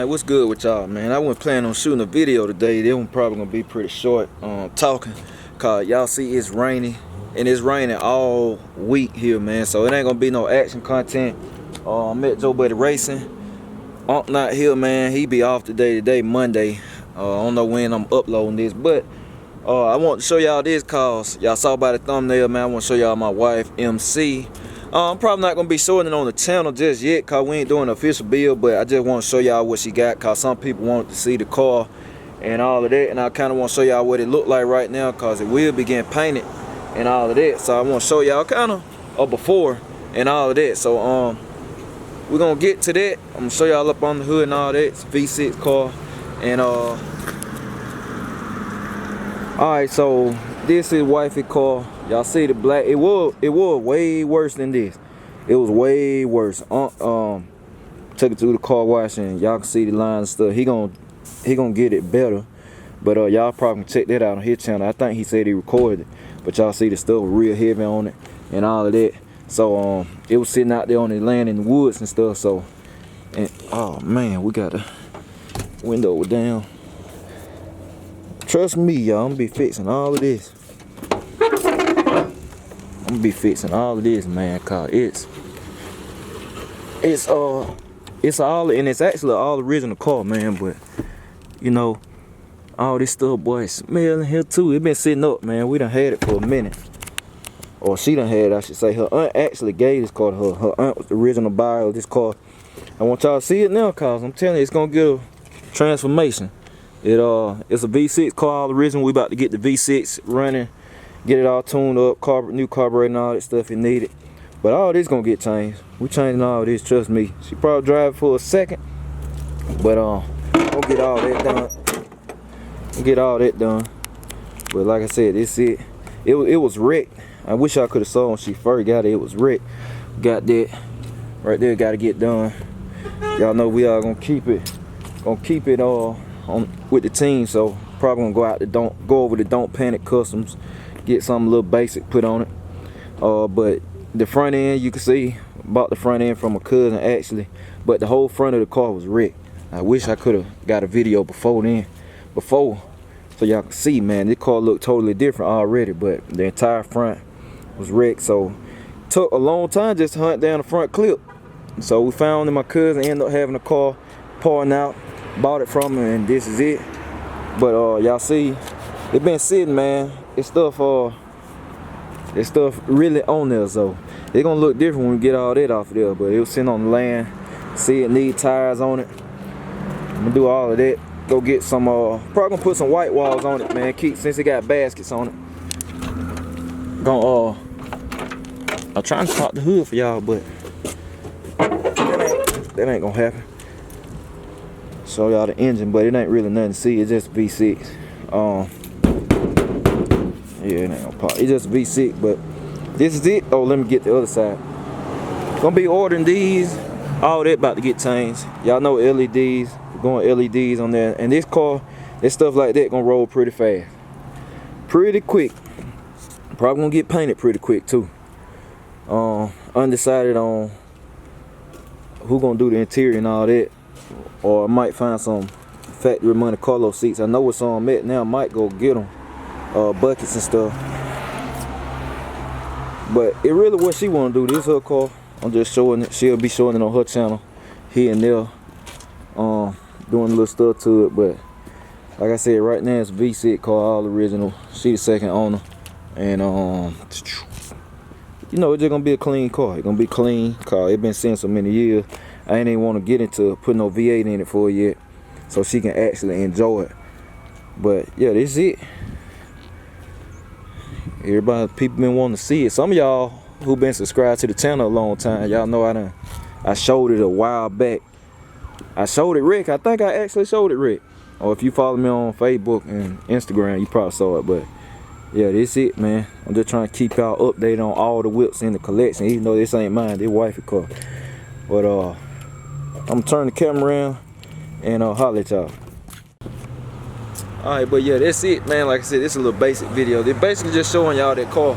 Alright, what's good with y'all, man? I wasn't planning on shooting a video today. This one probably gonna be pretty short talking, cause y'all see it's rainy, and it's raining all week here, man, so it ain't gonna be no action content. I met Joe Buddy Racing. Not here, man. He be off today, Monday. I don't know when I'm uploading this, but I want to show y'all this cause y'all saw by the thumbnail, man. I want to show y'all my wife, MC. I'm probably not going to be showing it on the channel just yet cause we ain't doing an official build, but I just want to show y'all what she got cause some people want to see the car and all of that, and I kind of want to show y'all what it look like right now cause it will be getting painted and all of that. So I want to show y'all kind of a before and all of that. So we're going to get to that. I'm going to show y'all up on the hood and all that. It's a V6 car. And alright, so this is wifey car. Y'all see the black. It was way worse than this. It was way worse. Took it to the car wash and y'all can see the line and stuff. He gonna get it better. But y'all probably can check that out on his channel. I think he said he recorded it. But y'all see the stuff was real heavy on it and all of that. So it was sitting out there on the land in the woods and stuff. So, and oh man, we got the window down. Trust me, y'all, I'm gonna be fixing all of this. I'm gonna be fixing all of this, man, cause it's all, and it's actually all original car, man. But you know, all this stuff, boy, smelling here too. It been sitting up, man. We done had it for a minute, or she done had it, I should say. Her aunt actually gave this car to her. Her aunt was the original buyer of this car. I want y'all to see it now, cause I'm telling you, it's gonna get a transformation. It's a V6 car, all original. We about to get the V6 running, get it all tuned up, new carburetor and all that stuff it needed. But all this gonna get changed. We changing all this, trust me. She probably drive for a second, but we'll get all that done. We'll get all that done. But like I said, this it was wrecked. I wish I could have saw when she first got it. It was wrecked. Got that right there. Got to get done. Y'all know we are gonna keep it all on with the team. So probably gonna go out to go over to Don't Panic Customs, get something a little basic put on it. But the front end, you can see, bought the front end from a cousin actually, but the whole front of the car was wrecked. I wish I could have got a video before so y'all can see, man, this car looked totally different already, but the entire front was wrecked. So it took a long time just to hunt down the front clip. So we found that my cousin ended up having a car pouring out, bought it from him, and this is it. But y'all see, it been sitting, man. It's stuff really on there, so it's gonna look different when we get all that off of there. But it was sitting on the land. See, it need tires on it. I'm gonna do all of that. Go get some probably gonna put some white walls on it, man. Since it got baskets on it. Gonna I'm trying to pop the hood for y'all, but that ain't gonna happen. Show y'all the engine, but it ain't really nothing to see. It's just V6. Yeah, it ain't gonna pop. It's just V6, but this is it. Oh, let me get the other side. Gonna be ordering these. All that about to get changed. Y'all know LEDs. We're going LEDs on there. And this car, this stuff like that gonna roll pretty fast. Pretty quick. Probably gonna get painted pretty quick too. Undecided on who gonna do the interior and all that. Or I might find some factory Monte Carlo seats. I know what's on that now. I might go get them. Buckets and stuff. But it really what she want to do. This is her car. I'm just showing it. She'll be showing it on her channel here and there. Doing a little stuff to it. But like I said, right now it's a V6 car, all original. She the second owner. And you know, it's just gonna be a clean car. It's gonna be clean car. It's been sitting so many years. I ain't even want to get into putting no V8 in it for it yet, so she can actually enjoy it. But yeah, this is it. People been wanting to see it. Some of y'all who been subscribed to the channel a long time, y'all know I showed it a while back. I showed it Rick. I think I actually showed it Rick. Or if you follow me on Facebook and Instagram, you probably saw it. But yeah, this it, man. I'm just trying to keep y'all updated on all the whips in the collection, even though this ain't mine, this wifey car. But I'm gonna turn the camera around and holler at y'all. Alright, but yeah, that's it, man. Like I said, this is a little basic video. They're basically just showing y'all that car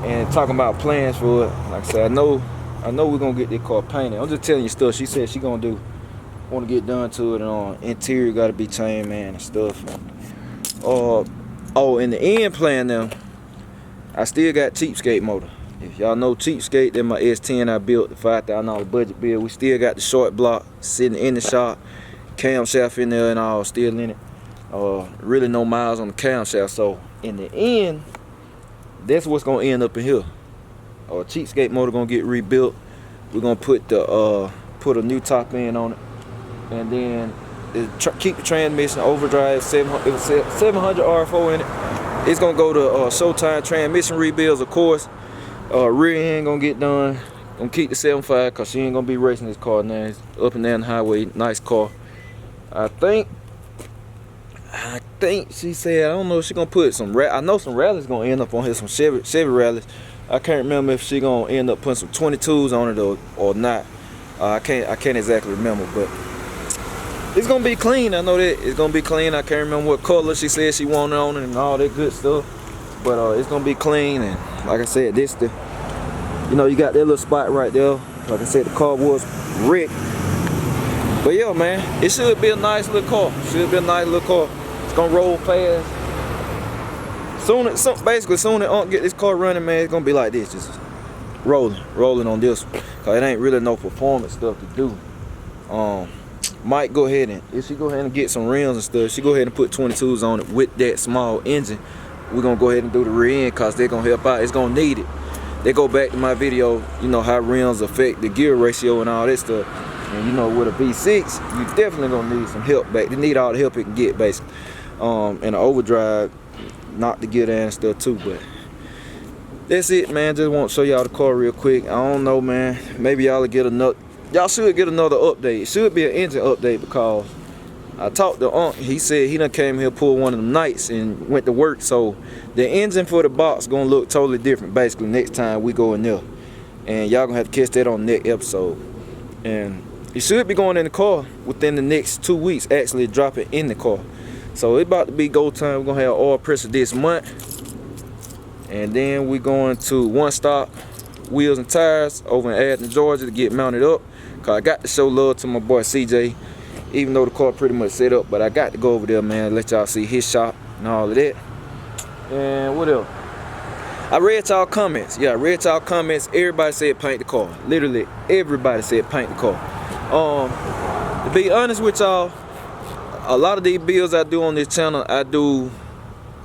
and talking about plans for it. Like I said, I know we're gonna get this car painted. I'm just telling you stuff she said she gonna do. want to get done to it, and interior got to be changed, man, and stuff. Oh, in the end plan now, I still got cheapskate motor. If y'all know cheapskate, then my S10 I built, the $5,000 budget build. We still got the short block sitting in the shop, camshaft in there and all still in it. Really no miles on the camshaft. So in the end, that's what's gonna end up in here. Cheapskate motor gonna get rebuilt. We're gonna put the put a new top end on it, and then keep the transmission overdrive. 700 R4 in it. It's gonna go to Showtime transmission rebuilds, of course. Rear end gonna get done. Gonna keep the 7.5 because she ain't gonna be racing this car now. It's up and down the highway, nice car. I think she said, I don't know if she gonna put some I know some rallies gonna end up on here, some Chevy rallies. I can't remember if she gonna end up putting some 22s on it or not. I can't exactly remember, but it's gonna be clean. I know that it's gonna be clean. I can't remember what color she said she wanted on it and all that good stuff, but it's gonna be clean. And like I said, this you got that little spot right there. Like I said, the car was wrecked, but yeah, man, it should be a nice little car. Should be a nice little car. It's gonna roll fast. Basically, soon as I get this car running, man, it's gonna be like this, just rolling on this one. Cause it ain't really no performance stuff to do. Might go ahead and, if she go ahead and get some rims and stuff, she go ahead and put 22s on it with that small engine. We're gonna go ahead and do the rear end cause they're gonna help out. It's gonna need it. They go back to my video, how rims affect the gear ratio and all that stuff. And with a V6, you definitely gonna need some help back. They need all the help it can get, basically. And an overdrive, not to get and stuff too, but that's it, man. Just want to show y'all the car real quick. I don't know, man, maybe y'all should get another update. It should be an engine update because I talked to Unc. He said he done came here, pulled one of them nights and went to work, so the engine for the box gonna look totally different basically next time we go in there, and y'all gonna have to catch that on the next episode. And it should be going in the car within the next 2 weeks, actually drop it in the car. So it's about to be go time. We're gonna have oil pressure this month, and then we're going to one stop wheels and tires over in Athens, Georgia to get mounted up. Cause I got to show love to my boy CJ, even though the car pretty much set up, but I got to go over there, man, let y'all see his shop and all of that. And what else? I read y'all comments. Yeah, I read y'all comments. Everybody said paint the car. Literally everybody said paint the car. To be honest with y'all, a lot of these builds I do on this channel, I do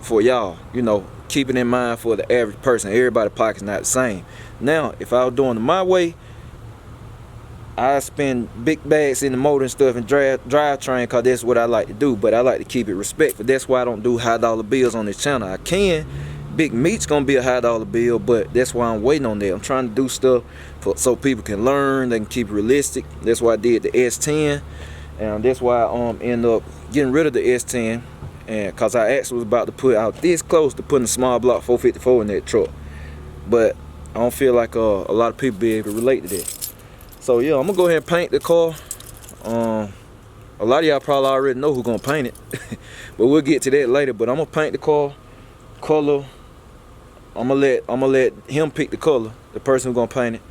for y'all, keeping in mind for the average person. Everybody's pocket's not the same. Now, if I was doing it my way, I spend big bags in the motor and stuff and drivetrain because that's what I like to do, but I like to keep it respectful. That's why I don't do high dollar bills on this channel. I can. Big meat's gonna be a high dollar bill, but that's why I'm waiting on that. I'm trying to do stuff so people can learn, they can keep it realistic. That's why I did the S10, and that's why I end up getting rid of the S10, and cause I actually was about to put out this close to putting a small block 454 in that truck, but I don't feel like a lot of people be able to relate to that. So yeah, I'm gonna go ahead and paint the car. A lot of y'all probably already know who's gonna paint it, but we'll get to that later. But I'm gonna paint the car color. I'm gonna let him pick the color, the person who's gonna paint it.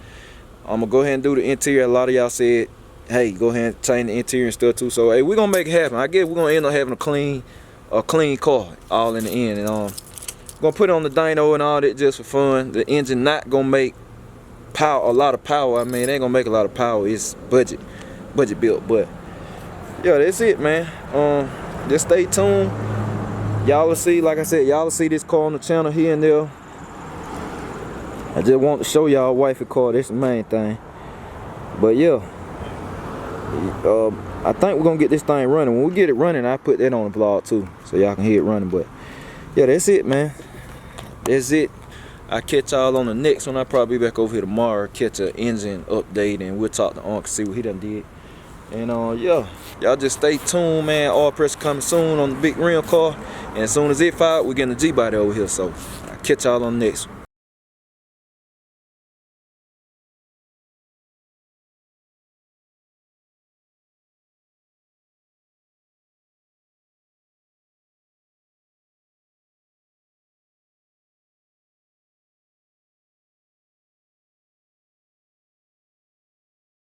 I'm gonna go ahead and do the interior. A lot of y'all said, hey, go ahead and change the interior and stuff too. So hey, we're gonna make it happen. I guess we're gonna end up having a clean car all in the end. And gonna put it on the dyno and all that just for fun. The engine not gonna make a lot of power. I mean, it ain't gonna make a lot of power. It's budget built. But yeah, that's it, man. Just stay tuned. Y'all will see, like I said, y'all will see this car on the channel here and there. I just want to show y'all wifey car. That's the main thing. But yeah, I think we're gonna get this thing running. When we get it running, I put that on the vlog too, so y'all can hear it running. But yeah, that's it, man. That's it. I catch y'all on the next one. I'll probably be back over here tomorrow, catch an engine update, and we'll talk to Unc, see what he done did. And yeah, y'all just stay tuned, man. Oil pressure coming soon on the big rim car, and as soon as it fired, we're getting the G-body over here. So I'll catch y'all on the next one.